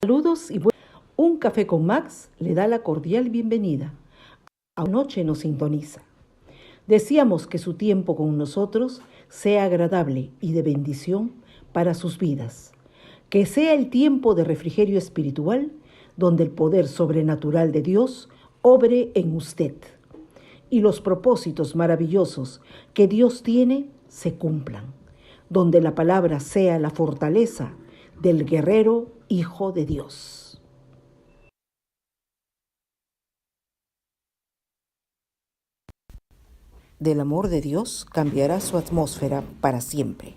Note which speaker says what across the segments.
Speaker 1: Saludos y un café con Max le da la cordial bienvenida. Anoche nos sintoniza. Deseamos que su tiempo con nosotros sea agradable y de bendición para sus vidas. Que sea el tiempo de refrigerio espiritual donde el poder sobrenatural de Dios obre en usted y los propósitos maravillosos que Dios tiene se cumplan. Donde la palabra sea la fortaleza del guerrero Hijo de Dios. Del amor de Dios cambiará su atmósfera para siempre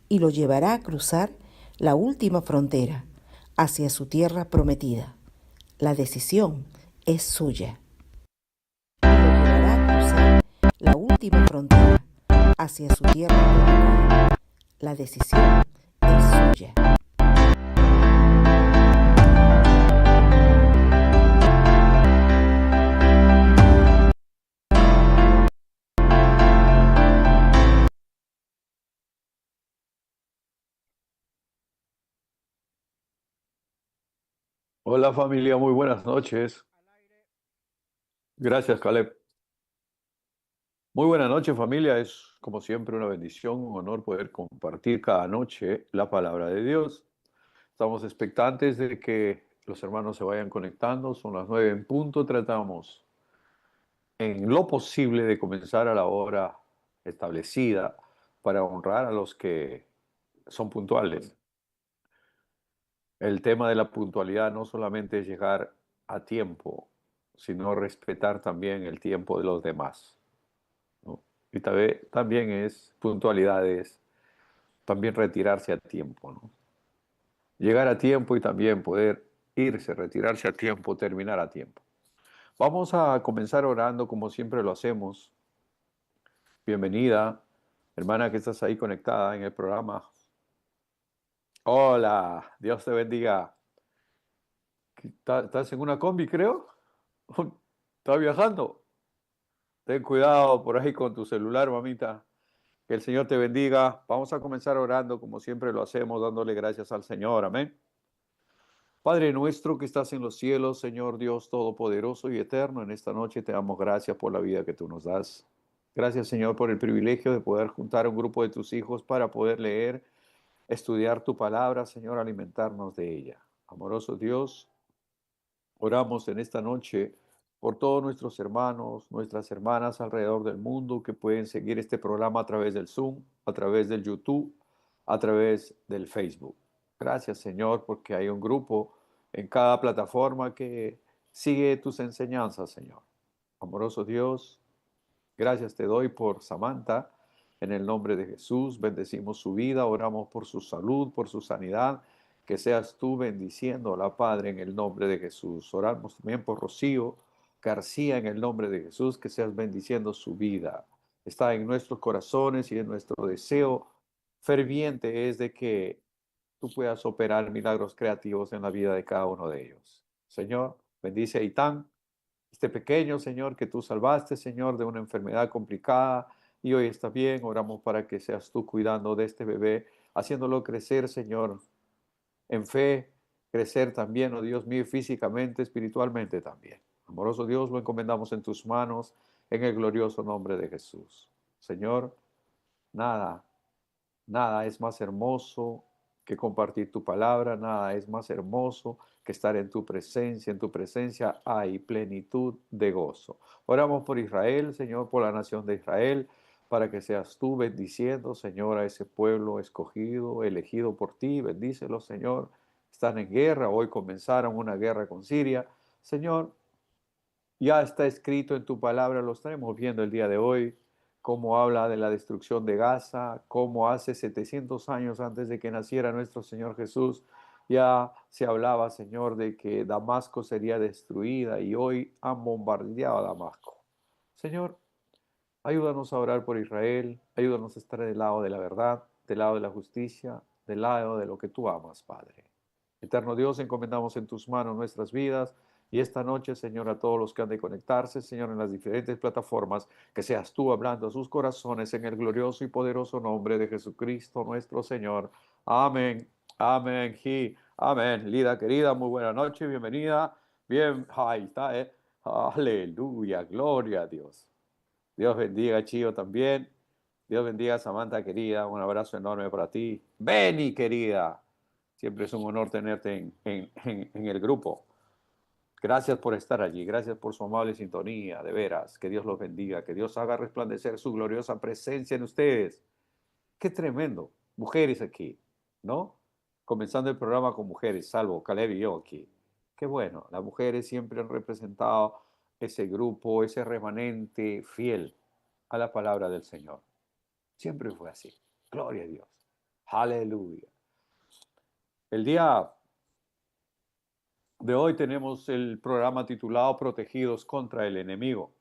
Speaker 1: y lo llevará a cruzar la última frontera hacia su tierra prometida. La decisión es suya. Y lo llevará a cruzar la última frontera hacia su tierra prometida. La decisión es suya.
Speaker 2: Hola familia, muy buenas noches. Gracias, Caleb. Muy buenas noches familia, es como siempre una bendición, un honor poder compartir cada noche la palabra de Dios. Estamos expectantes de que los hermanos se vayan conectando, son las 9 en punto, tratamos en lo posible de comenzar a la hora establecida para honrar a los que son puntuales. El tema de la puntualidad no solamente es llegar a tiempo, sino respetar también el tiempo de los demás, ¿no? Y también es puntualidad, es también retirarse a tiempo, ¿no? Llegar a tiempo y también poder irse, retirarse a tiempo, terminar a tiempo. Vamos a comenzar orando como siempre lo hacemos. Bienvenida, hermana que estás ahí conectada en el programa. Hola, Dios te bendiga. ¿Estás en una combi, creo? ¿Estás viajando? Ten cuidado por ahí con tu celular, mamita. Que el Señor te bendiga. Vamos a comenzar orando como siempre lo hacemos, dándole gracias al Señor. Amén. Padre nuestro que estás en los cielos, Señor Dios Todopoderoso y Eterno, en esta noche te damos gracias por la vida que tú nos das. Gracias, Señor, por el privilegio de poder juntar a un grupo de tus hijos para poder leer, estudiar tu palabra, Señor, alimentarnos de ella. Amoroso Dios, oramos en esta noche por todos nuestros hermanos, nuestras hermanas alrededor del mundo que pueden seguir este programa a través del Zoom, a través del YouTube, a través del Facebook. Gracias, Señor, porque hay un grupo en cada plataforma que sigue tus enseñanzas, Señor. Amoroso Dios, gracias te doy por Samantha. En el nombre de Jesús, bendecimos su vida, oramos por su salud, por su sanidad. Que seas tú bendiciéndola, Padre, en el nombre de Jesús. Oramos también por Rocío García, en el nombre de Jesús, que seas bendiciendo su vida. Está en nuestros corazones y en nuestro deseo ferviente es de que tú puedas operar milagros creativos en la vida de cada uno de ellos. Señor, bendice a Itán, este pequeño, Señor, que tú salvaste, Señor, de una enfermedad complicada y hoy está bien. Oramos para que seas tú cuidando de este bebé, haciéndolo crecer, Señor, en fe, crecer también, oh Dios mío, físicamente, espiritualmente también. Amoroso Dios, lo encomendamos en tus manos, en el glorioso nombre de Jesús. Señor, nada, nada es más hermoso que compartir tu palabra, nada es más hermoso que estar en tu presencia. En tu presencia hay plenitud de gozo. Oramos por Israel, Señor, por la nación de Israel, para que seas tú bendiciendo, Señor, a ese pueblo escogido, elegido por ti. Bendícelo, Señor. Están en guerra, hoy comenzaron una guerra con Siria. Señor, ya está escrito en tu palabra, lo estaremos viendo el día de hoy, cómo habla de la destrucción de Gaza, cómo hace 700 años antes de que naciera nuestro Señor Jesús, ya se hablaba, Señor, de que Damasco sería destruida y hoy han bombardeado a Damasco. Señor, ayúdanos a orar por Israel, ayúdanos a estar del lado de la verdad, del lado de la justicia, del lado de lo que tú amas, Padre. Eterno Dios, encomendamos en tus manos nuestras vidas y esta noche, Señor, a todos los que han de conectarse, Señor, en las diferentes plataformas, que seas tú hablando a sus corazones en el glorioso y poderoso nombre de Jesucristo nuestro Señor. Amén, amén y Amén. Lida, querida, muy buena noche, bienvenida. Bien, ahí está, ¿eh? Aleluya, gloria a Dios. Dios bendiga a Chío también. Dios bendiga a Samantha, querida. Un abrazo enorme para ti. Beni, querida. Siempre es un honor tenerte en el grupo. Gracias por estar allí. Gracias por su amable sintonía. De veras, que Dios los bendiga. Que Dios haga resplandecer su gloriosa presencia en ustedes. Qué tremendo. Mujeres aquí, ¿no? Comenzando el programa con mujeres, salvo Caleb y yo aquí. Qué bueno. Las mujeres siempre han representado ese grupo, ese remanente fiel a la palabra del Señor. Siempre fue así. Gloria a Dios. Aleluya. El día de hoy tenemos el programa titulado Protegidos contra el enemigo.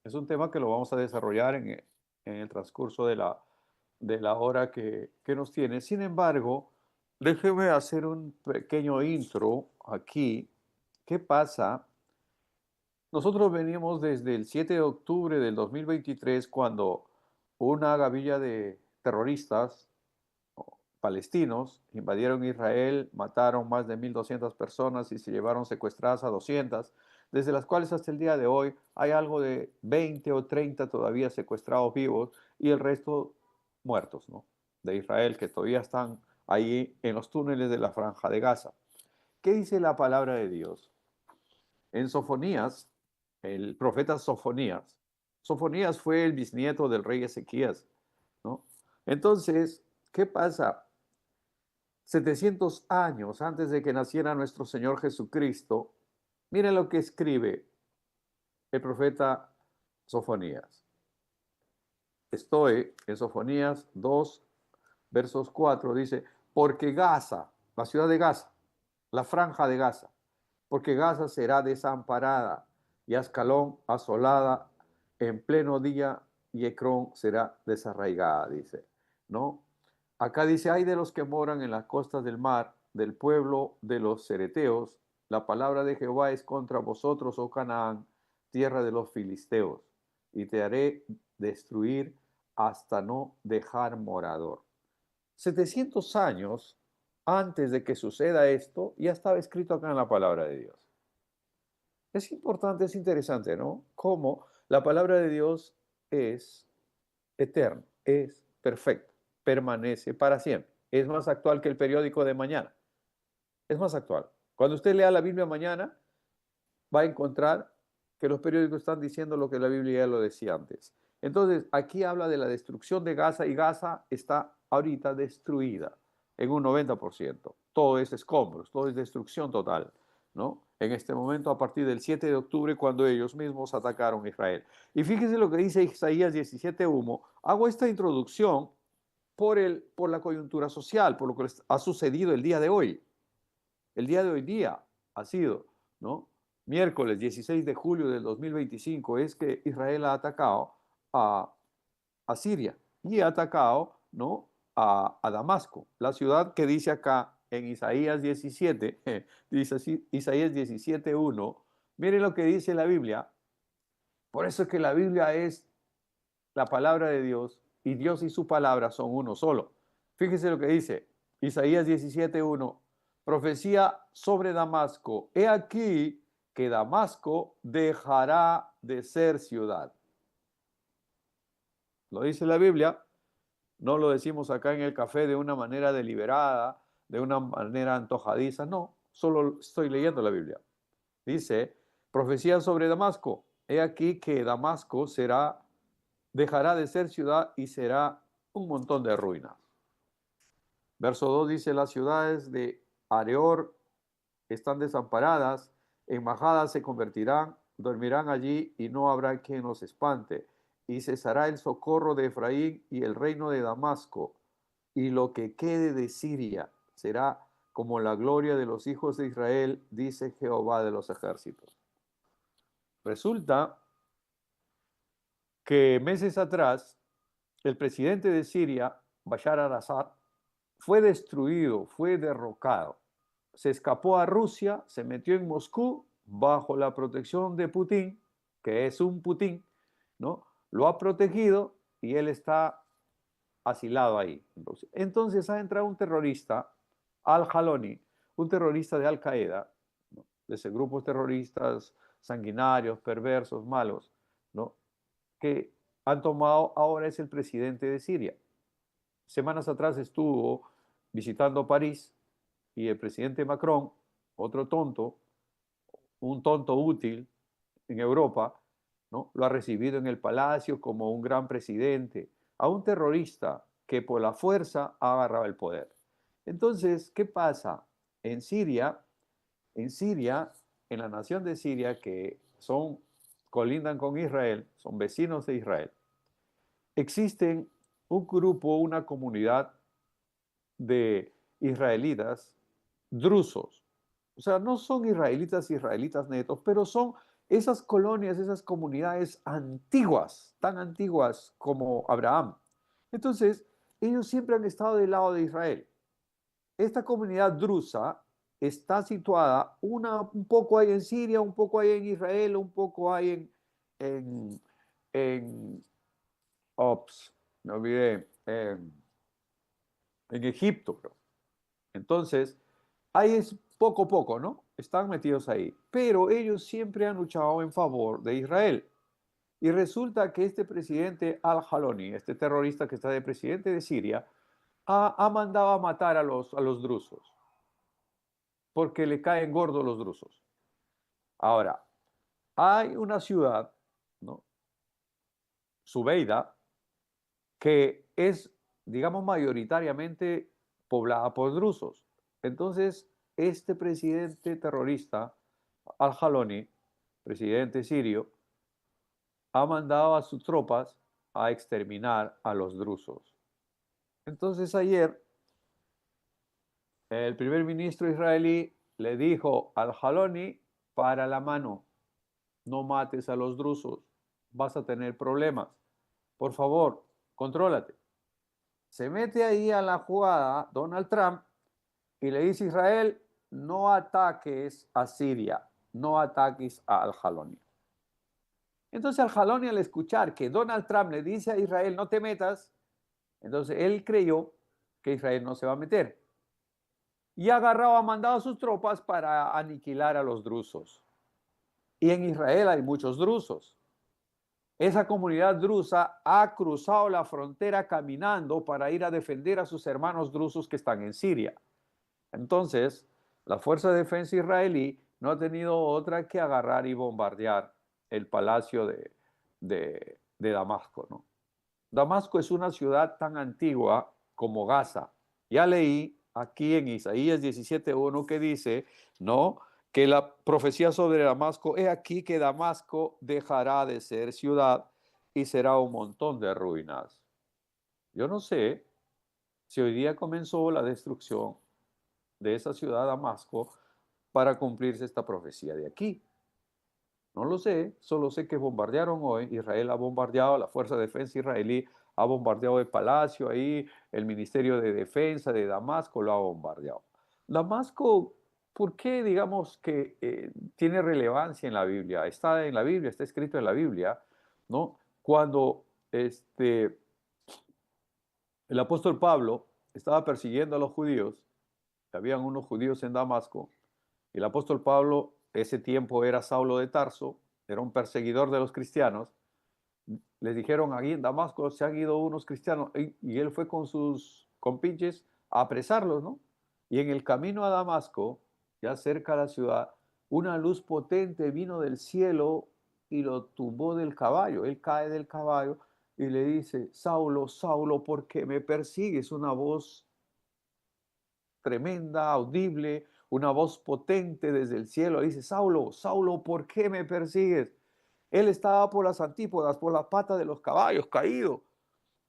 Speaker 2: Es un tema que lo vamos a desarrollar en el transcurso de la hora que nos tiene. Sin embargo, déjeme hacer un pequeño intro aquí. ¿Qué pasa? Nosotros venimos desde el 7 de octubre del 2023, cuando una gavilla de terroristas palestinos invadieron Israel, mataron más de 1.200 personas y se llevaron secuestradas a 200, desde las cuales hasta el día de hoy hay algo de 20 o 30 todavía secuestrados vivos y el resto muertos, ¿no? De Israel, que todavía están ahí en los túneles de la Franja de Gaza. ¿Qué dice la palabra de Dios? En Sofonías, el profeta Sofonías. Sofonías fue el bisnieto del rey Ezequías, ¿no? Entonces, ¿qué pasa? 700 años antes de que naciera nuestro Señor Jesucristo, miren lo que escribe el profeta Sofonías. Estoy en Sofonías 2, versos 4, dice, porque Gaza, la ciudad de Gaza, la franja de Gaza, porque Gaza será desamparada y Ascalón asolada en pleno día y Ecrón será desarraigada, dice, ¿no? Acá dice, hay de los que moran en las costas del mar, del pueblo de los cereteos, la palabra de Jehová es contra vosotros, oh Canaán, tierra de los filisteos, y te haré destruir hasta no dejar morador. 700 años antes de que suceda esto, ya estaba escrito acá en la palabra de Dios. Es importante, es interesante, ¿no? Cómo la palabra de Dios es eterna, es perfecta, permanece para siempre. Es más actual que el periódico de mañana. Es más actual. Cuando usted lea la Biblia mañana, va a encontrar que los periódicos están diciendo lo que la Biblia ya lo decía antes. Entonces, aquí habla de la destrucción de Gaza y Gaza está ahorita destruida en un 90%. Todo es escombros, todo es destrucción total, ¿no? En este momento, a partir del 7 de octubre, cuando ellos mismos atacaron a Israel. Y fíjese lo que dice Isaías 17:1. Hago esta introducción por la coyuntura social, por lo que ha sucedido el día de hoy. El día de hoy día ha sido, ¿no? Miércoles 16 de julio del 2025 es que Israel ha atacado a Siria y ha atacado, ¿no? a Damasco, la ciudad que dice acá en Isaías 17, dice así, Isaías 17:1. Miren lo que dice la Biblia. Por eso es que la Biblia es la palabra de Dios y Dios y su palabra son uno solo. Fíjese lo que dice Isaías 17:1. Profecía sobre Damasco. He aquí que Damasco dejará de ser ciudad. Lo dice la Biblia, no lo decimos acá en el café de una manera deliberada, de una manera antojadiza, no, solo estoy leyendo la Biblia. Dice, profecía sobre Damasco. He aquí que Damasco dejará de ser ciudad y será un montón de ruinas. Verso 2 dice, las ciudades de Areor están desamparadas, en majadas se convertirán, dormirán allí y no habrá quien los espante. Y cesará el socorro de Efraín y el reino de Damasco, y lo que quede de Siria será como la gloria de los hijos de Israel, dice Jehová de los ejércitos. Resulta que meses atrás, el presidente de Siria, Bashar al-Assad, fue destruido, fue derrocado. Se escapó a Rusia, se metió en Moscú bajo la protección de Putin, que es un Putin, ¿no? Lo ha protegido y él está asilado ahí. Entonces ha entrado un terrorista, Al-Jaloni, un terrorista de Al Qaeda, ¿no? De ese grupos terroristas sanguinarios, perversos, malos, ¿no? Que han tomado, ahora es el presidente de Siria. Semanas atrás estuvo visitando París y el presidente Macron, otro tonto, un tonto útil en Europa, ¿no? Lo ha recibido en el palacio como un gran presidente, a un terrorista que por la fuerza ha agarrado el poder. Entonces, ¿qué pasa? En Siria, en Siria, en la nación de Siria, que colindan con Israel, son vecinos de Israel, existen un grupo, una comunidad de israelitas drusos. O sea, no son israelitas netos, pero son esas colonias, esas comunidades antiguas, tan antiguas como Abraham. Entonces, ellos siempre han estado del lado de Israel. Esta comunidad drusa está situada un poco ahí en Siria, un poco ahí en Israel, un poco ahí en, en ops, me olvidé, en Egipto, creo. Entonces, ahí es poco a poco, ¿no? Están metidos ahí. Pero ellos siempre han luchado en favor de Israel. Y resulta que este presidente al-Jaloni, este terrorista que está de presidente de Siria, ha mandado a matar a los drusos, porque le caen gordos los drusos. Ahora, hay una ciudad, ¿no? Zubeida, que es, digamos, mayoritariamente poblada por drusos. Entonces, este presidente terrorista, al-Jaloni, presidente sirio, ha mandado a sus tropas a exterminar a los drusos. Entonces, ayer, el primer ministro israelí le dijo al Jaloni: para la mano, no mates a los drusos, vas a tener problemas. Por favor, contrólate. Se mete ahí a la jugada Donald Trump y le dice a Israel: no ataques a Siria, no ataques a Al-Jaloni. Entonces Al-Jaloni, al escuchar que Donald Trump le dice a Israel no te metas, entonces él creyó que Israel no se va a meter. Y ha mandado a sus tropas para aniquilar a los drusos. Y en Israel hay muchos drusos. Esa comunidad drusa ha cruzado la frontera caminando para ir a defender a sus hermanos drusos que están en Siria. Entonces, la Fuerza de Defensa israelí no ha tenido otra que agarrar y bombardear el palacio de Damasco, ¿no? Damasco es una ciudad tan antigua como Gaza. Ya leí aquí en Isaías 17:1 que dice, ¿no?, que la profecía sobre Damasco, he aquí que Damasco dejará de ser ciudad y será un montón de ruinas. Yo no sé si hoy día comenzó la destrucción de esa ciudad, Damasco, para cumplirse esta profecía de aquí. No lo sé, solo sé que bombardearon hoy, Israel ha bombardeado, la Fuerza de Defensa israelí ha bombardeado el palacio ahí, el Ministerio de Defensa de Damasco lo ha bombardeado. Damasco, ¿por qué digamos que tiene relevancia en la Biblia? Está en la Biblia, está escrito en la Biblia, ¿no? Cuando el apóstol Pablo estaba persiguiendo a los judíos, habían unos judíos en Damasco, y el apóstol Pablo, ese tiempo era Saulo de Tarso, era un perseguidor de los cristianos. Les dijeron: aquí en Damasco se han ido unos cristianos, y él fue con sus compinches a apresarlos, ¿no? Y en el camino a Damasco, ya cerca de la ciudad, una luz potente vino del cielo y lo tumbó del caballo. Él cae del caballo y le dice: Saulo, Saulo, ¿por qué me persigues? Una voz tremenda, audible, una voz potente desde el cielo. Dice: Saulo, Saulo, ¿por qué me persigues? Él estaba por las antípodas, por la pata de los caballos, caído.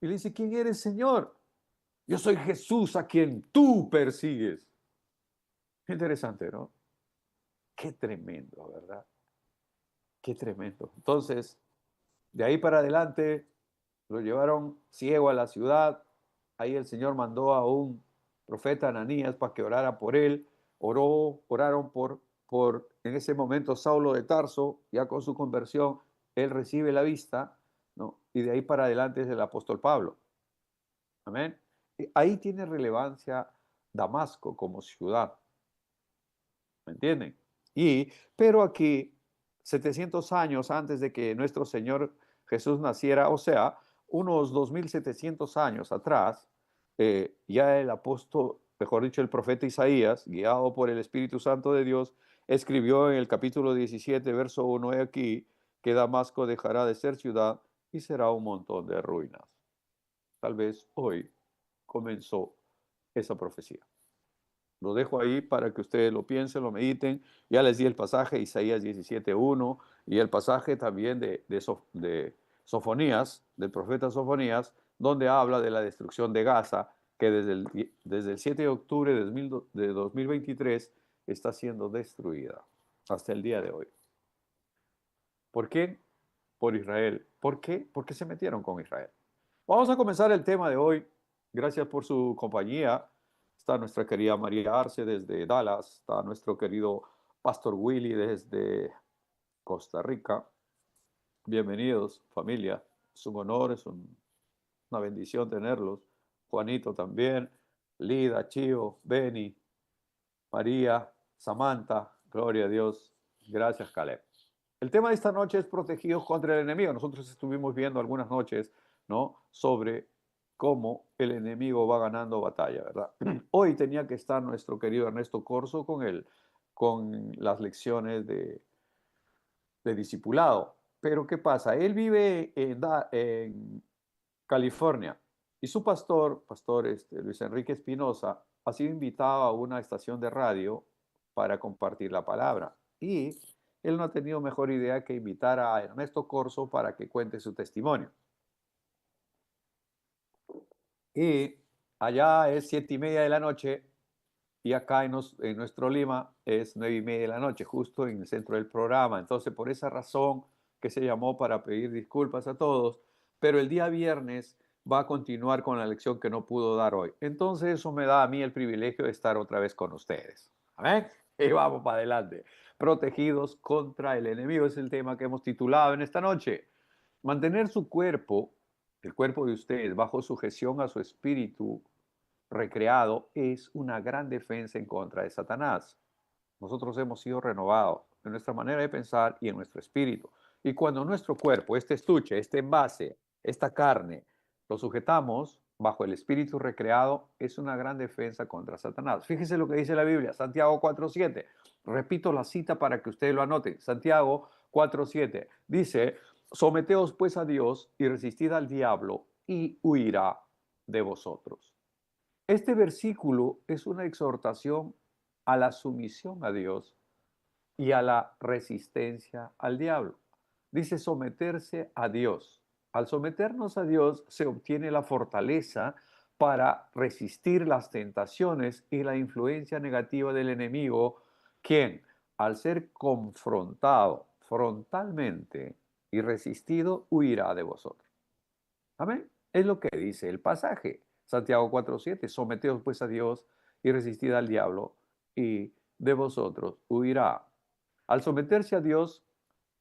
Speaker 2: Y le dice: ¿quién eres, Señor? Yo soy Jesús a quien tú persigues. Qué interesante, ¿no? Qué tremendo, ¿verdad? Qué tremendo. Entonces, de ahí para adelante, lo llevaron ciego a la ciudad. Ahí el Señor mandó a un profeta, Ananías, para que orara por él. Oraron en ese momento Saulo de Tarso, ya con su conversión, él recibe la vista, ¿no? Y de ahí para adelante es el apóstol Pablo. Amén. Ahí tiene relevancia Damasco como ciudad. ¿Me entienden? Pero aquí, 700 años antes de que nuestro Señor Jesús naciera, o sea, unos 2700 años atrás, ya el apóstol, mejor dicho, el profeta Isaías, guiado por el Espíritu Santo de Dios, escribió en el capítulo 17, verso 1 de aquí, que Damasco dejará de ser ciudad y será un montón de ruinas. Tal vez hoy comenzó esa profecía. Lo dejo ahí para que ustedes lo piensen, lo mediten. Ya les di el pasaje Isaías 17:1 y el pasaje también de Sofonías, del profeta Sofonías, donde habla de la destrucción de Gaza, que desde el 7 de octubre de 2023 está siendo destruida hasta el día de hoy. ¿Por qué? Por Israel. ¿Por qué? Porque se metieron con Israel. Vamos a comenzar el tema de hoy. Gracias por su compañía. Está nuestra querida María Arce desde Dallas. Está nuestro querido Pastor Willy desde Costa Rica. Bienvenidos, familia. Es un honor, una bendición tenerlos. Juanito también, Lida, Chío, Beni, María, Samantha. Gloria a Dios. Gracias, Caleb. El tema de esta noche es protegidos contra el enemigo. Nosotros estuvimos viendo algunas noches, ¿no?, sobre cómo el enemigo va ganando batalla, ¿verdad? Hoy tenía que estar nuestro querido Ernesto Corso con las lecciones de discipulado. Pero ¿qué pasa? Él vive en California y su pastor Luis Enrique Espinosa, ha sido invitado a una estación de radio para compartir la palabra. Y él no ha tenido mejor idea que invitar a Ernesto Corso para que cuente su testimonio. Y allá es 7:30 de la noche y acá en nuestro Lima es 9:30 de la noche, justo en el centro del programa. Entonces, por esa razón que se llamó para pedir disculpas a todos, pero el día viernes va a continuar con la lección que no pudo dar hoy. Entonces, eso me da a mí el privilegio de estar otra vez con ustedes. ¿Amén? Y vamos para adelante. Protegidos contra el enemigo es el tema que hemos titulado en esta noche. Mantener su cuerpo, el cuerpo de ustedes, bajo sujeción a su espíritu recreado es una gran defensa en contra de Satanás. Nosotros hemos sido renovados en nuestra manera de pensar y en nuestro espíritu. Y cuando nuestro cuerpo, este estuche, este envase, esta carne, lo sujetamos bajo el espíritu recreado, es una gran defensa contra Satanás. Fíjese lo que dice la Biblia, Santiago 4:7. Repito la cita para que ustedes lo anoten. Santiago 4:7 dice: someteos pues a Dios y resistid al diablo y huirá de vosotros. Este versículo es una exhortación a la sumisión a Dios y a la resistencia al diablo. Dice someterse a Dios. Al someternos a Dios se obtiene la fortaleza para resistir las tentaciones y la influencia negativa del enemigo, quien, al ser confrontado frontalmente y resistido, huirá de vosotros. Amén. Es lo que dice el pasaje. Santiago 4:7. Someteos pues a Dios y resistid al diablo y de vosotros huirá. Al someterse a Dios,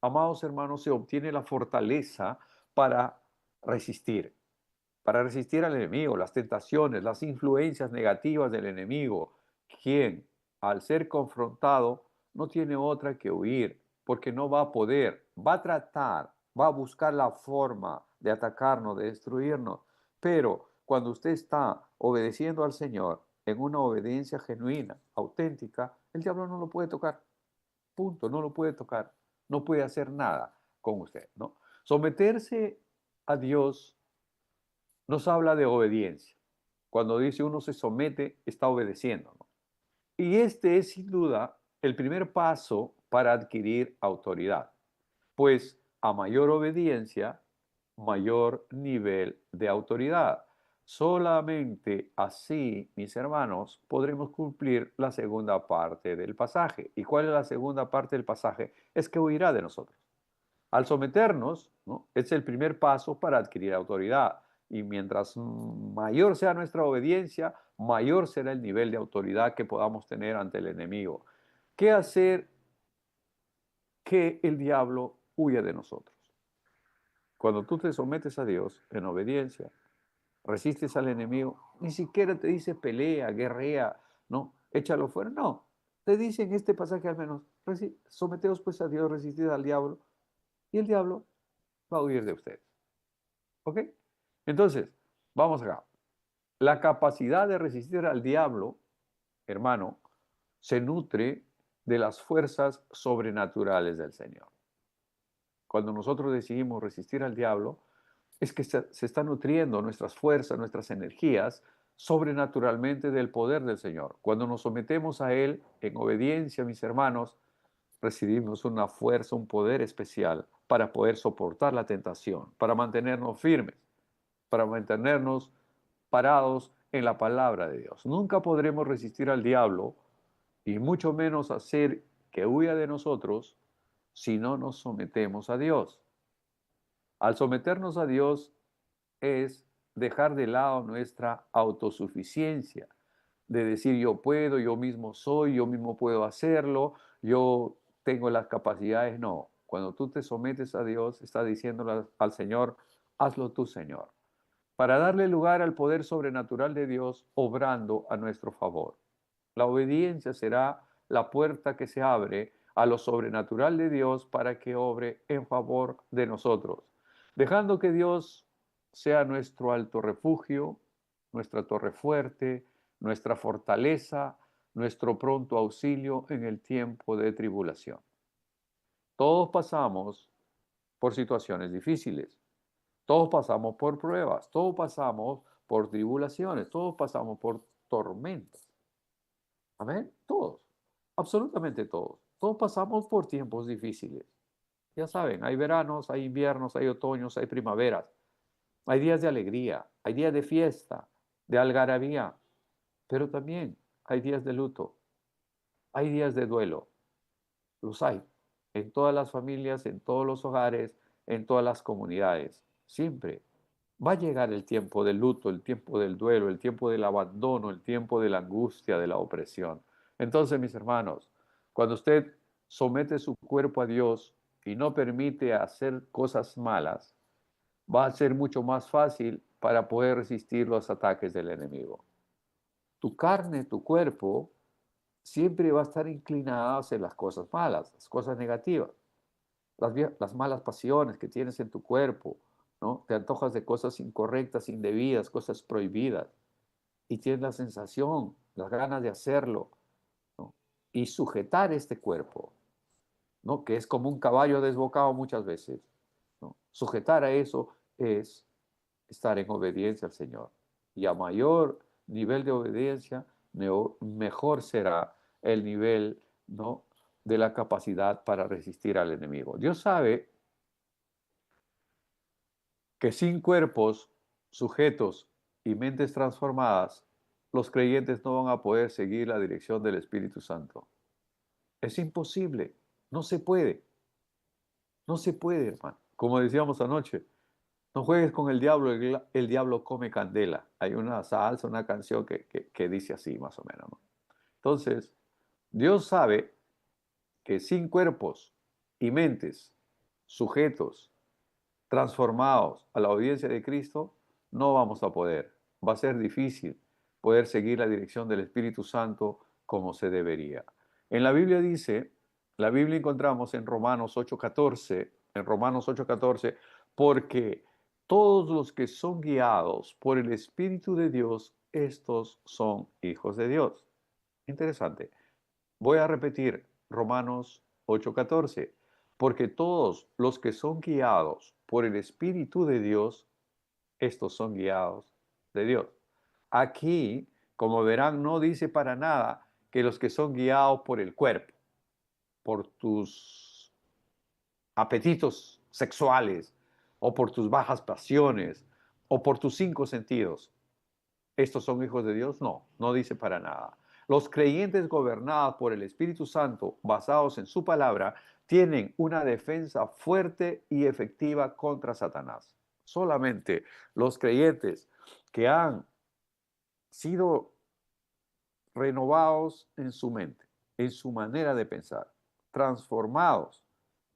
Speaker 2: amados hermanos, se obtiene la fortaleza para resistir, para resistir al enemigo, las tentaciones, las influencias negativas del enemigo, quien al ser confrontado no tiene otra que huir, porque no va a poder, va a tratar, va a buscar la forma de atacarnos, de destruirnos. Pero cuando usted está obedeciendo al Señor en una obediencia genuina, auténtica, el diablo no lo puede tocar. Punto, no lo puede tocar, no puede hacer nada con usted, ¿no? Someterse a Dios nos habla de obediencia. Cuando dice uno se somete, está obedeciendo, ¿no? Y este es sin duda el primer paso para adquirir autoridad, pues a mayor obediencia, mayor nivel de autoridad. Solamente así, mis hermanos, podremos cumplir la segunda parte del pasaje. ¿Y cuál es la segunda parte del pasaje? Es que huirá de nosotros. Al someternos, ¿no?, es el primer paso para adquirir autoridad. Y mientras mayor sea nuestra obediencia, mayor será el nivel de autoridad que podamos tener ante el enemigo. ¿Qué hacer que el diablo huya de nosotros? Cuando tú te sometes a Dios en obediencia, resistes al enemigo, ni siquiera te dice pelea, guerrea, ¿no? Échalo fuera, no. Le dice en este pasaje al menos, someteos pues a Dios, resistid al diablo, y el diablo va a huir de ustedes. ¿Ok? Entonces, vamos acá. La capacidad de resistir al diablo, hermano, se nutre de las fuerzas sobrenaturales del Señor. Cuando nosotros decidimos resistir al diablo, es que se está nutriendo nuestras fuerzas, nuestras energías sobrenaturalmente del poder del Señor. Cuando nos sometemos a Él en obediencia, mis hermanos, recibimos una fuerza, un poder especial para poder soportar la tentación, para mantenernos firmes, para mantenernos parados en la palabra de Dios. Nunca podremos resistir al diablo y mucho menos hacer que huya de nosotros si no nos sometemos a Dios. Al someternos a Dios es dejar de lado nuestra autosuficiencia, de decir yo puedo, yo mismo soy, yo mismo puedo hacerlo, yo tengo las capacidades. No, cuando tú te sometes a Dios, estás diciéndole al Señor, hazlo tú, Señor, para darle lugar al poder sobrenatural de Dios obrando a nuestro favor. La obediencia será la puerta que se abre a lo sobrenatural de Dios para que obre en favor de nosotros, dejando que Dios sea nuestro alto refugio, nuestra torre fuerte, nuestra fortaleza, nuestro pronto auxilio en el tiempo de tribulación. Todos pasamos por situaciones difíciles, todos pasamos por pruebas, todos pasamos por tribulaciones, todos pasamos por tormentas. Amén. Todos, absolutamente todos. Todos pasamos por tiempos difíciles. Ya saben, hay veranos, hay inviernos, hay otoños, hay primaveras. Hay días de alegría, hay días de fiesta, de algarabía, pero también hay días de luto, hay días de duelo. Los hay en todas las familias, en todos los hogares, en todas las comunidades. Siempre va a llegar el tiempo del luto, el tiempo del duelo, el tiempo del abandono, el tiempo de la angustia, de la opresión. Entonces, mis hermanos, cuando usted somete su cuerpo a Dios y no permite hacer cosas malas, va a ser mucho más fácil para poder resistir los ataques del enemigo. Tu carne, tu cuerpo, siempre va a estar inclinada a hacer las cosas malas, las cosas negativas, las malas pasiones que tienes en tu cuerpo, ¿no? Te antojas de cosas incorrectas, indebidas, cosas prohibidas, y tienes la sensación, las ganas de hacerlo, ¿no? Y sujetar este cuerpo, ¿no? Que es como un caballo desbocado muchas veces, ¿no? Sujetar a eso es estar en obediencia al Señor. Y a mayor nivel de obediencia, mejor será el nivel, ¿no?, de la capacidad para resistir al enemigo. Dios sabe que sin cuerpos sujetos y mentes transformadas, los creyentes no van a poder seguir la dirección del Espíritu Santo. Es imposible, no se puede, no se puede, hermano. Como decíamos anoche, no juegues con el diablo, el diablo come candela. Hay una salsa, una canción que dice así, más o menos, ¿no? Entonces, Dios sabe que sin cuerpos y mentes sujetos, transformados a la obediencia de Cristo, no vamos a poder. Va a ser difícil poder seguir la dirección del Espíritu Santo como se debería. En la Biblia dice, la Biblia encontramos en Romanos 8:14, porque todos los que son guiados por el Espíritu de Dios, estos son hijos de Dios. Interesante. Voy a repetir Romanos 8:14, porque todos los que son guiados por el Espíritu de Dios, estos son guiados de Dios. Aquí, como verán, no dice para nada que los que son guiados por el cuerpo, por tus apetitos sexuales, o por tus bajas pasiones, o por tus cinco sentidos, ¿estos son hijos de Dios? No, no dice para nada. Los creyentes gobernados por el Espíritu Santo, basados en su palabra, tienen una defensa fuerte y efectiva contra Satanás. Solamente los creyentes que han sido renovados en su mente, en su manera de pensar, transformados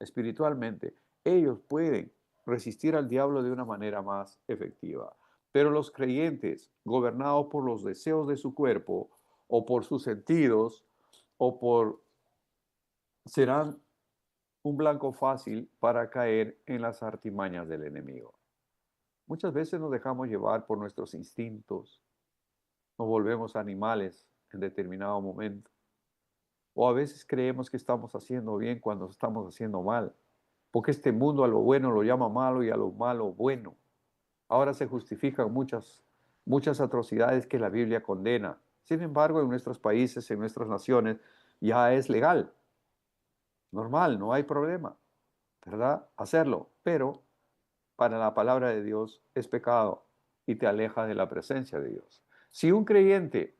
Speaker 2: espiritualmente, ellos pueden resistir al diablo de una manera más efectiva. Pero los creyentes, gobernados por los deseos de su cuerpo o por sus sentidos serán un blanco fácil para caer en las artimañas del enemigo. Muchas veces nos dejamos llevar por nuestros instintos, nos volvemos animales en determinado momento, o a veces creemos que estamos haciendo bien cuando estamos haciendo mal, porque este mundo a lo bueno lo llama malo y a lo malo bueno. Ahora se justifican muchas atrocidades que la Biblia condena. Sin embargo, en nuestros países, en nuestras naciones, ya es legal, normal, no hay problema, ¿verdad? Hacerlo, pero para la palabra de Dios es pecado y te aleja de la presencia de Dios. Si un creyente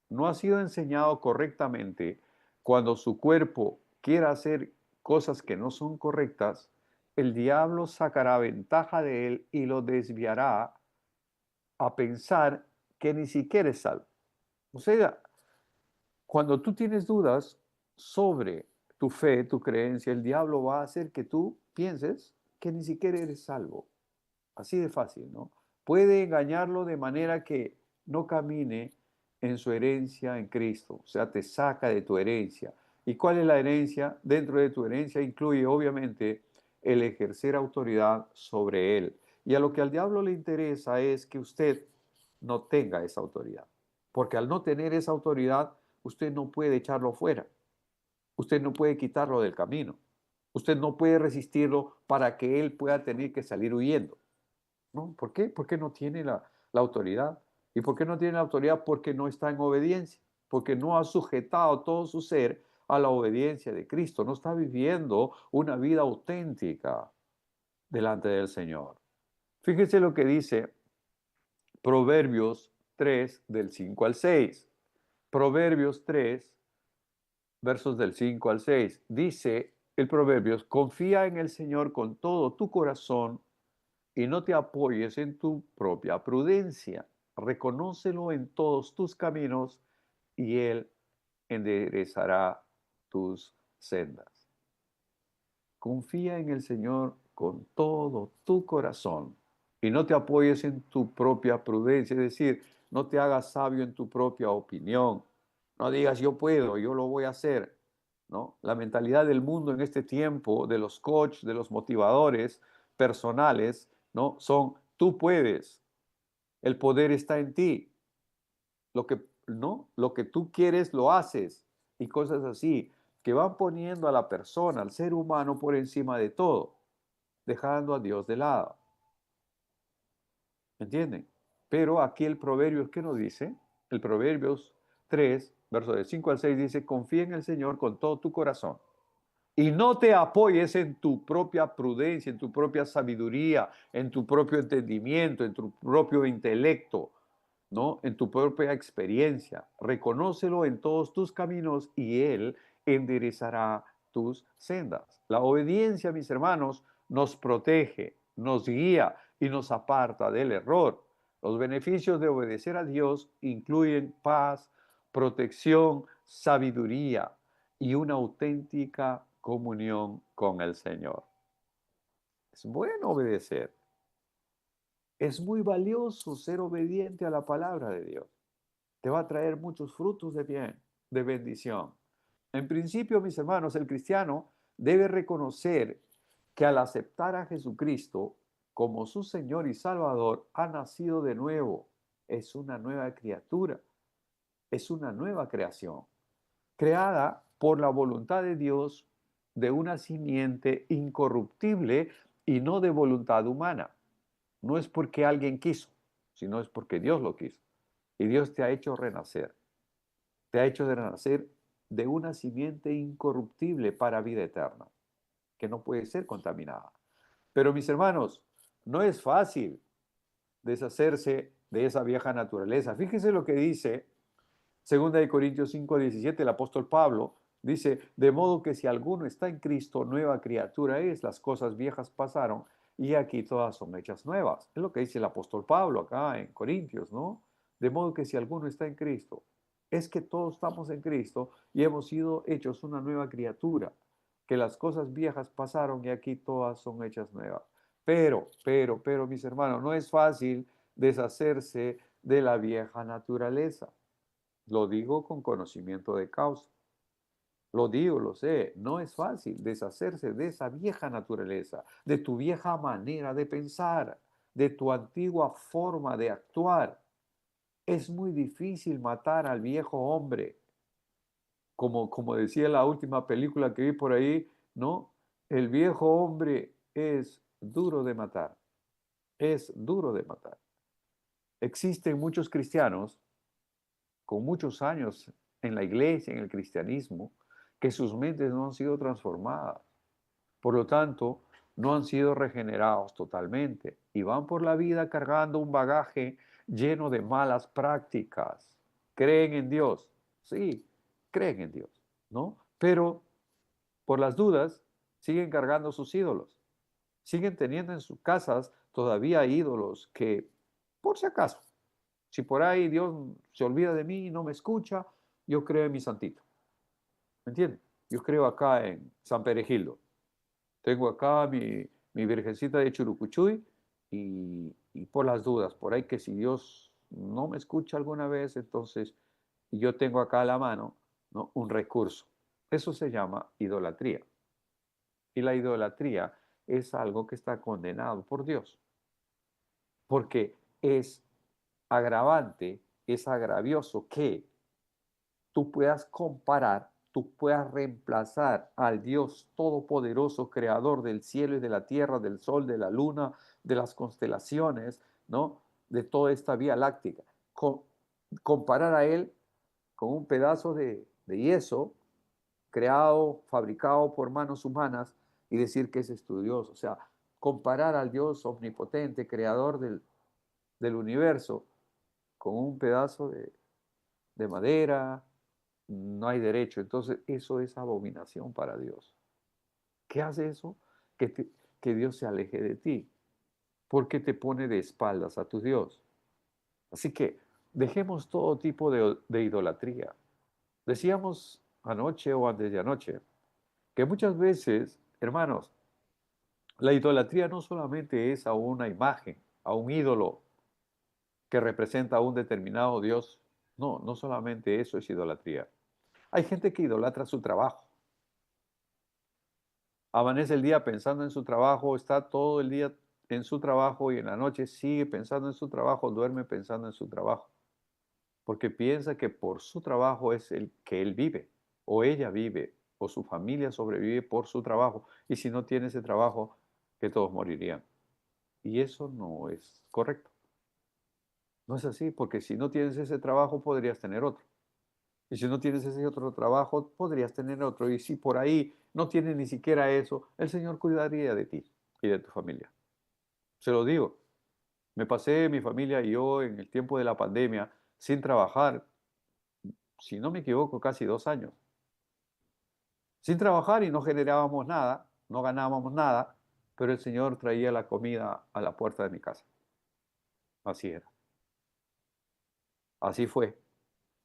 Speaker 2: no ha sido enseñado correctamente cuando su cuerpo quiera hacer cosas que no son correctas, el diablo sacará ventaja de él y lo desviará a pensar que ni siquiera es salvo. O sea, cuando tú tienes dudas sobre tu fe, tu creencia, el diablo va a hacer que tú pienses que ni siquiera eres salvo. Así de fácil, ¿no? Puede engañarlo de manera que no camine en su herencia en Cristo, o sea, te saca de tu herencia. ¿Y cuál es la herencia? Dentro de tu herencia incluye, obviamente, el ejercer autoridad sobre él. Y a lo que al diablo le interesa es que usted no tenga esa autoridad, porque al no tener esa autoridad, usted no puede echarlo fuera, usted no puede quitarlo del camino, usted no puede resistirlo para que él pueda tener que salir huyendo. ¿No? ¿Por qué? Porque no tiene la autoridad. ¿Y por qué no tiene la autoridad? Porque no está en obediencia, porque no ha sujetado todo su ser a la obediencia de Cristo, no está viviendo una vida auténtica delante del Señor. Fíjese lo que dice Proverbios 3 del 5 al 6. Proverbios 3, versos del 5 al 6. Dice el Proverbios, confía en el Señor con todo tu corazón y no te apoyes en tu propia prudencia. Reconócelo en todos tus caminos y Él enderezará tus sendas. Confía en el Señor con todo tu corazón y no te apoyes en tu propia prudencia, es decir, no te hagas sabio en tu propia opinión. No digas yo puedo, yo lo voy a hacer, ¿no? La mentalidad del mundo en este tiempo, de los coaches, de los motivadores personales, ¿no? Son tú puedes, el poder está en ti, lo que tú quieres lo haces y cosas así que van poniendo a la persona, al ser humano por encima de todo, dejando a Dios de lado. ¿Me entienden? Pero aquí el Proverbios, ¿qué nos dice? El Proverbios 3, versos de 5 al 6 dice, confía en el Señor con todo tu corazón y no te apoyes en tu propia prudencia, en tu propia sabiduría, en tu propio entendimiento, en tu propio intelecto, ¿no? En tu propia experiencia. Reconócelo en todos tus caminos y Él enderezará tus sendas. La obediencia, mis hermanos, nos protege, nos guía y nos aparta del error. Los beneficios de obedecer a Dios incluyen paz, protección, sabiduría y una auténtica comunión con el Señor. Es bueno obedecer. Es muy valioso ser obediente a la palabra de Dios. Te va a traer muchos frutos de bien, de bendición. En principio, mis hermanos, el cristiano debe reconocer que al aceptar a Jesucristo como su Señor y Salvador, ha nacido de nuevo. Es una nueva criatura, es una nueva creación, creada por la voluntad de Dios de una simiente incorruptible y no de voluntad humana. No es porque alguien quiso, sino es porque Dios lo quiso. Y Dios te ha hecho renacer. Te ha hecho renacer de una simiente incorruptible para vida eterna, que no puede ser contaminada. Pero mis hermanos, no es fácil deshacerse de esa vieja naturaleza. Fíjense lo que dice 2 Corintios 5:17, el apóstol Pablo dice, de modo que si alguno está en Cristo, nueva criatura es, las cosas viejas pasaron y aquí todas son hechas nuevas. Es lo que dice el apóstol Pablo acá en Corintios, ¿no? De modo que si alguno está en Cristo, es que todos estamos en Cristo y hemos sido hechos una nueva criatura, que las cosas viejas pasaron y aquí todas son hechas nuevas. Pero, mis hermanos, no es fácil deshacerse de la vieja naturaleza. Lo digo con conocimiento de causa. Lo digo, lo sé, no es fácil deshacerse de esa vieja naturaleza, de tu vieja manera de pensar, de tu antigua forma de actuar. Es muy difícil matar al viejo hombre, como decía la última película que vi por ahí, ¿no? El viejo hombre es duro de matar, es duro de matar. Existen muchos cristianos con muchos años en la iglesia, en el cristianismo, que sus mentes no han sido transformadas. Por lo tanto, no han sido regenerados totalmente y van por la vida cargando un bagaje lleno de malas prácticas. Creen en Dios, sí, creen en Dios, ¿no? Pero por las dudas siguen cargando sus ídolos, siguen teniendo en sus casas todavía ídolos que, por si acaso, si por ahí Dios se olvida de mí y no me escucha, yo creo en mi santito, ¿me entiendes? Yo creo acá en San Peregildo. Tengo acá mi virgencita de Churucuchuy y por las dudas, por ahí que si Dios no me escucha alguna vez, entonces yo tengo acá a la mano, ¿no? Un recurso. Eso se llama idolatría. Y la idolatría es algo que está condenado por Dios, porque es agravante, es agravioso que tú puedas comparar, tú puedas reemplazar al Dios todopoderoso, creador del cielo y de la tierra, del sol, de la luna, de las constelaciones, ¿no? De toda esta vía láctea. Comparar a Él con un pedazo de yeso creado, fabricado por manos humanas y decir que ese es tu Dios. O sea, comparar al Dios omnipotente, creador del universo, con un pedazo de madera, no hay derecho. Entonces, eso es abominación para Dios. ¿Qué hace eso? Que, que Dios se aleje de ti, porque te pone de espaldas a tu Dios. Así que dejemos todo tipo de idolatría. Decíamos anoche o antes de anoche que muchas veces, hermanos, la idolatría no solamente es a una imagen, a un ídolo que representa a un determinado Dios. No, no solamente eso es idolatría. Hay gente que idolatra su trabajo. Amanece el día pensando en su trabajo, está todo el día en su trabajo y en la noche sigue pensando en su trabajo, duerme pensando en su trabajo, porque piensa que por su trabajo es el que él vive, o ella vive, o su familia sobrevive por su trabajo, y si no tiene ese trabajo, que todos morirían. Y eso no es correcto. No es así, porque si no tienes ese trabajo, podrías tener otro. Y si no tienes ese otro trabajo, podrías tener otro. Y si por ahí no tienes ni siquiera eso, el Señor cuidaría de ti y de tu familia. Se lo digo. Me pasé mi familia y yo en el tiempo de la pandemia sin trabajar, si no me equivoco, casi 2 años. Sin trabajar y no generábamos nada, no ganábamos nada, pero el Señor traía la comida a la puerta de mi casa. Así era. Así fue.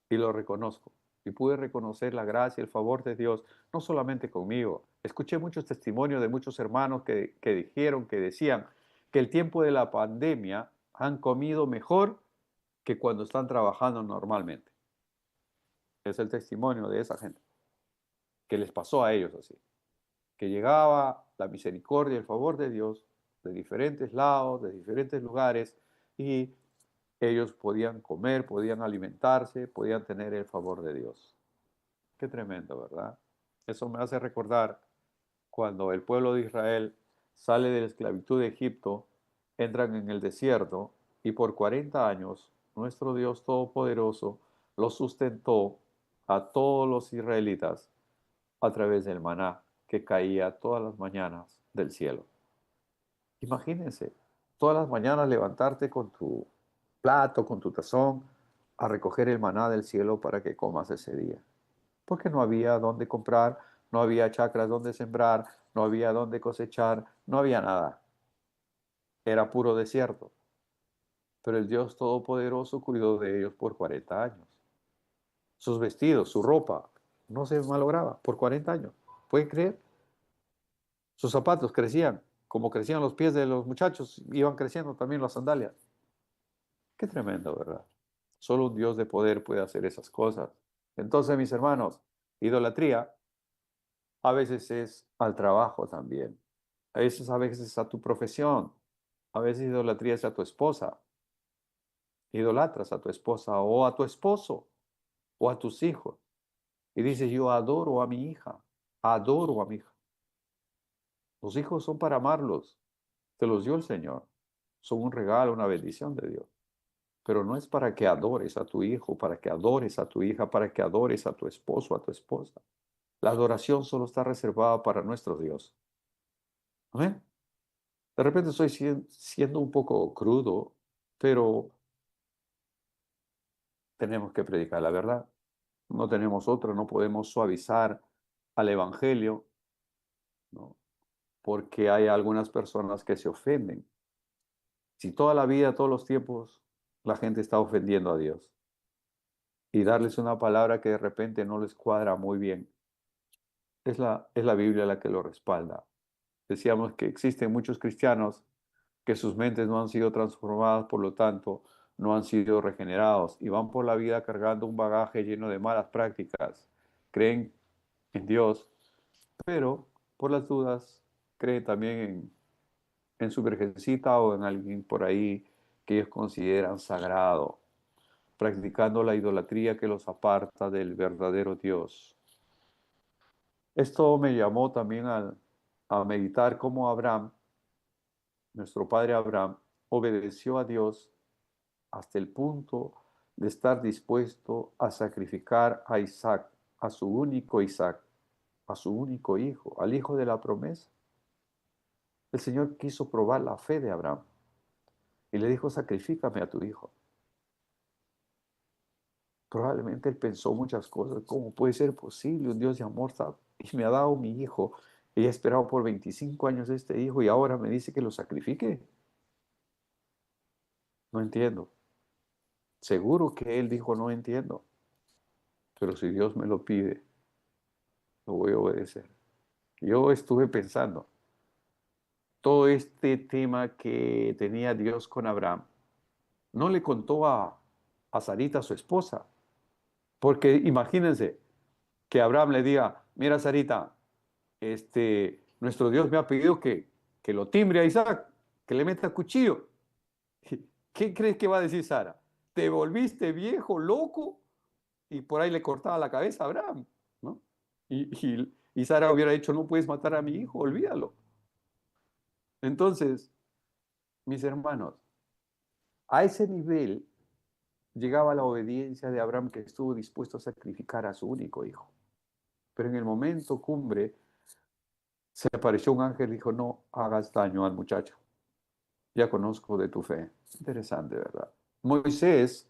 Speaker 2: Y lo reconozco. Y pude reconocer la gracia y el favor de Dios, no solamente conmigo. Escuché muchos testimonios de muchos hermanos que dijeron, que decían que el tiempo de la pandemia han comido mejor que cuando están trabajando normalmente. Es el testimonio de esa gente, que les pasó a ellos así. Que llegaba la misericordia y el favor de Dios de diferentes lados, de diferentes lugares, y ellos podían comer, podían alimentarse, podían tener el favor de Dios. Qué tremendo, ¿verdad? Eso me hace recordar cuando el pueblo de Israel sale de la esclavitud de Egipto, entran en el desierto y por 40 años nuestro Dios Todopoderoso los sustentó a todos los israelitas a través del maná que caía todas las mañanas del cielo. Imagínense, todas las mañanas levantarte con tu plato, con tu tazón, a recoger el maná del cielo para que comas ese día porque no había dónde comprar, no había chacras donde sembrar, no había dónde cosechar, no había nada. Era puro desierto. Pero el Dios Todopoderoso cuidó de ellos por 40 años. Sus vestidos, su ropa, no se malograba por 40 años. ¿Pueden creer? Sus zapatos crecían, como crecían los pies de los muchachos, iban creciendo también las sandalias. Qué tremendo, ¿verdad? Solo un Dios de poder puede hacer esas cosas. Entonces, mis hermanos, idolatría A veces es al trabajo también. A veces a tu profesión. A veces idolatría es a tu esposa. Idolatras a tu esposa o a tu esposo o a tus hijos. Y dices, yo adoro a mi hija. Adoro a mi hija. Los hijos son para amarlos. Te los dio el Señor. Son un regalo, una bendición de Dios. Pero no es para que adores a tu hijo, para que adores a tu hija, para que adores a tu esposo, a tu esposa. La adoración solo está reservada para nuestro Dios. ¿Amén? De repente estoy siendo un poco crudo, pero tenemos que predicar la verdad. No tenemos otra, no podemos suavizar al Evangelio, ¿no? Porque hay algunas personas que se ofenden. Si toda la vida, todos los tiempos, la gente está ofendiendo a Dios y darles una palabra que de repente no les cuadra muy bien, es la Biblia la que lo respalda. Decíamos que existen muchos cristianos que sus mentes no han sido transformadas, por lo tanto, no han sido regenerados y van por la vida cargando un bagaje lleno de malas prácticas. Creen en Dios, pero por las dudas creen también en su virgencita o en alguien por ahí que ellos consideran sagrado, practicando la idolatría que los aparta del verdadero Dios. Esto me llamó también a meditar cómo Abraham, nuestro padre Abraham, obedeció a Dios hasta el punto de estar dispuesto a sacrificar a Isaac, a su único Isaac, a su único hijo, al hijo de la promesa. El Señor quiso probar la fe de Abraham y le dijo, sacrifícame a tu hijo. Probablemente él pensó muchas cosas, ¿cómo puede ser posible? Un Dios de amor y me ha dado mi hijo. He esperado por 25 años este hijo y ahora me dice que lo sacrifique. No entiendo. Seguro que él dijo, no entiendo. Pero si Dios me lo pide, lo voy a obedecer. Yo estuve pensando, todo este tema que tenía Dios con Abraham, no le contó a Sarita, su esposa, porque imagínense que Abraham le diga, mira Sarita, nuestro Dios me ha pedido que lo timbre a Isaac, que le meta cuchillo. ¿Qué crees que va a decir Sara? ¿Te volviste viejo, loco? Y por ahí le cortaba la cabeza a Abraham, ¿no? Y Sara hubiera dicho, no puedes matar a mi hijo, olvídalo. Entonces, mis hermanos, a ese nivel llegaba la obediencia de Abraham que estuvo dispuesto a sacrificar a su único hijo. Pero en el momento cumbre se apareció un ángel y dijo, no hagas daño al muchacho. Ya conozco de tu fe. Interesante, ¿verdad? Moisés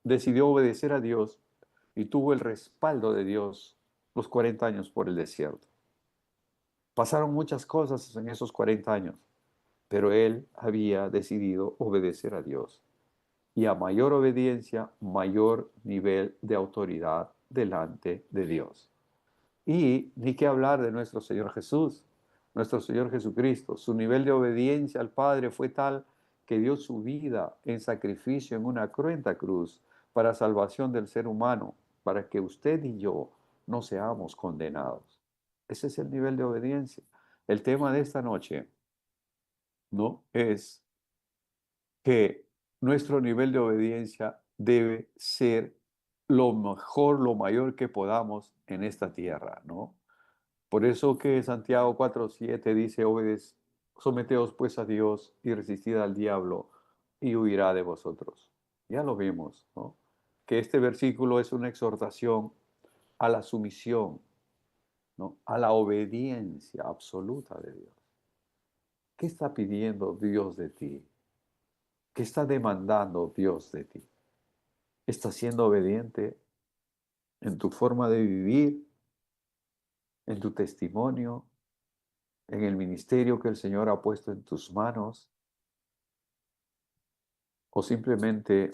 Speaker 2: decidió obedecer a Dios y tuvo el respaldo de Dios los 40 años por el desierto. Pasaron muchas cosas en esos 40 años, pero él había decidido obedecer a Dios. Y a mayor obediencia, mayor nivel de autoridad delante de Dios. Y ni qué hablar de nuestro Señor Jesús, nuestro Señor Jesucristo. Su nivel de obediencia al Padre fue tal que dio su vida en sacrificio en una cruenta cruz para salvación del ser humano, para que usted y yo no seamos condenados. Ese es el nivel de obediencia. El tema de esta noche, ¿no? Es que nuestro nivel de obediencia debe ser lo mejor, lo mayor que podamos en esta tierra, ¿no? Por eso que Santiago 4:7 dice, someteos pues a Dios y resistid al diablo y huirá de vosotros. Ya lo vimos, ¿no? Que este versículo es una exhortación a la sumisión, ¿no? A la obediencia absoluta de Dios. ¿Qué está pidiendo Dios de ti? ¿Qué está demandando Dios de ti? ¿Estás siendo obediente en tu forma de vivir, en tu testimonio, en el ministerio que el Señor ha puesto en tus manos? ¿O simplemente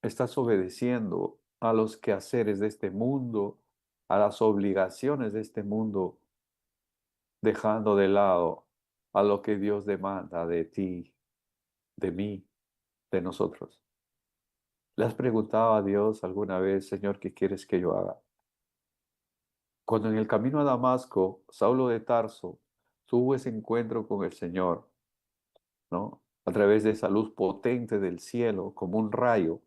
Speaker 2: estás obedeciendo a los quehaceres de este mundo, a las obligaciones de este mundo, dejando de lado a lo que Dios demanda de ti, de mí, de nosotros? ¿Le has preguntado a Dios alguna vez, Señor, qué quieres que yo haga? Cuando en el camino a Damasco, Saulo de Tarso tuvo ese encuentro con el Señor, ¿no? A través de esa luz potente del cielo, como un rayo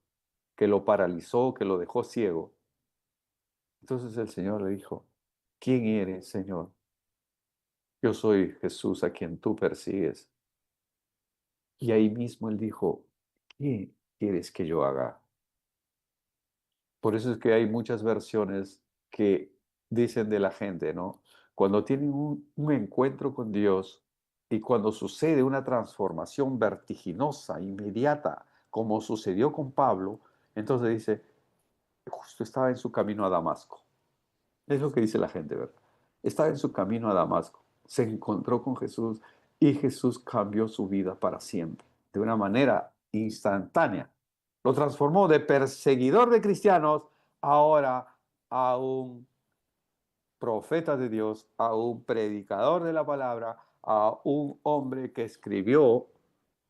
Speaker 2: que lo paralizó, que lo dejó ciego. Entonces el Señor le dijo, ¿quién eres, Señor? Yo soy Jesús a quien tú persigues. Y ahí mismo él dijo, ¿qué quieres que yo haga? Por eso es que hay muchas versiones que dicen de la gente, ¿no? Cuando tienen un encuentro con Dios y cuando sucede una transformación vertiginosa, inmediata, como sucedió con Pablo, entonces dice, justo estaba en su camino a Damasco. Es lo que dice la gente, ¿verdad? Estaba en su camino a Damasco, se encontró con Jesús y Jesús cambió su vida para siempre, de una manera instantánea. Lo transformó de perseguidor de cristianos ahora a un profeta de Dios, a un predicador de la palabra, a un hombre que escribió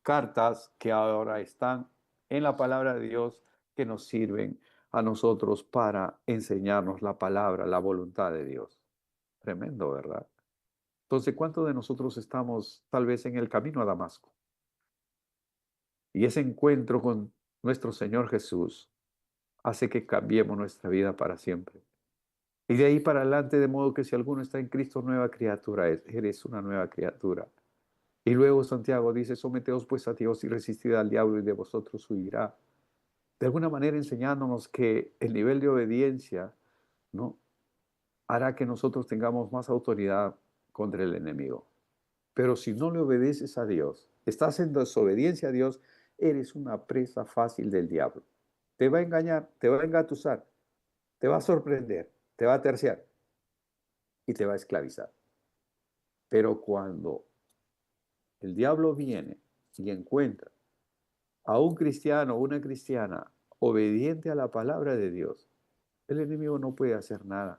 Speaker 2: cartas que ahora están en la palabra de Dios, que nos sirven a nosotros para enseñarnos la palabra, la voluntad de Dios. Tremendo, ¿verdad? Entonces, ¿cuántos de nosotros estamos tal vez en el camino a Damasco? Y ese encuentro con nuestro Señor Jesús hace que cambiemos nuestra vida para siempre. Y de ahí para adelante, de modo que si alguno está en Cristo, nueva criatura es. Eres una nueva criatura. Y luego Santiago dice, someteos pues a Dios y resistid al diablo y de vosotros huirá. De alguna manera enseñándonos que el nivel de obediencia, ¿no?, hará que nosotros tengamos más autoridad contra el enemigo. Pero si no le obedeces a Dios, estás en desobediencia a Dios, eres una presa fácil del diablo. Te va a engañar, te va a engatusar, te va a sorprender, te va a terciar y te va a esclavizar. Pero cuando el diablo viene y encuentra a un cristiano o una cristiana obediente a la palabra de Dios, el enemigo no puede hacer nada.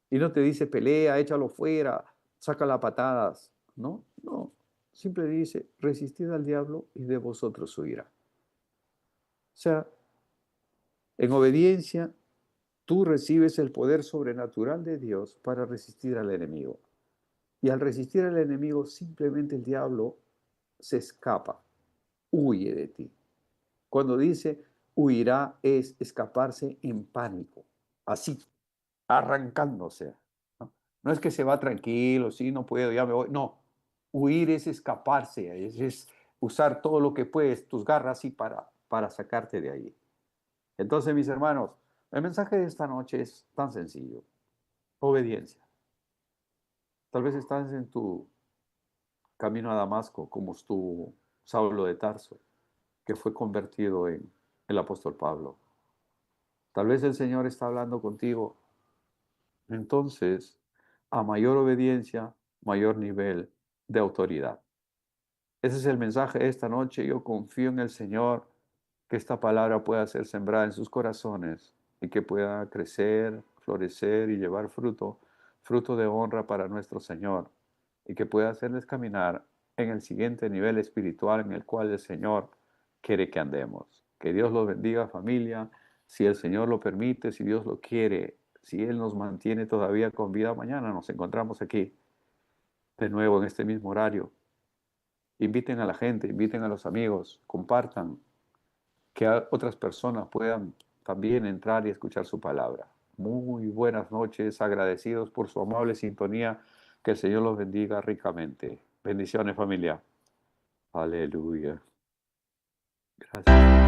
Speaker 2: Y no te dice pelea, échalo fuera, saca las patadas. No, no. Siempre dice, resistid al diablo y de vosotros huirá. O sea, en obediencia, tú recibes el poder sobrenatural de Dios para resistir al enemigo. Y al resistir al enemigo, simplemente el diablo se escapa, huye de ti. Cuando dice huirá, es escaparse en pánico, así, arrancándose. ¿No? No es que se va tranquilo, sí, no puedo, ya me voy. No, huir es escaparse, es usar todo lo que puedes, tus garras, y para sacarte de ahí. Entonces, mis hermanos, el mensaje de esta noche es tan sencillo. Obediencia. Tal vez estás en tu camino a Damasco, como estuvo Saulo de Tarso, que fue convertido en el apóstol Pablo. Tal vez el Señor está hablando contigo. Entonces, a mayor obediencia, mayor nivel de autoridad. Ese es el mensaje de esta noche. Yo confío en el Señor, que esta palabra pueda ser sembrada en sus corazones y que pueda crecer, florecer y llevar fruto, fruto de honra para nuestro Señor, y que pueda hacerles caminar en el siguiente nivel espiritual en el cual el Señor quiere que andemos. Que Dios los bendiga, familia. Si el Señor lo permite, si Dios lo quiere, si Él nos mantiene todavía con vida, mañana nos encontramos aquí de nuevo en este mismo horario. Inviten a la gente, inviten a los amigos, compartan, que otras personas puedan también entrar y escuchar su palabra. Muy buenas noches, agradecidos por su amable sintonía. Que el Señor los bendiga ricamente. Bendiciones, familia. Aleluya. Gracias.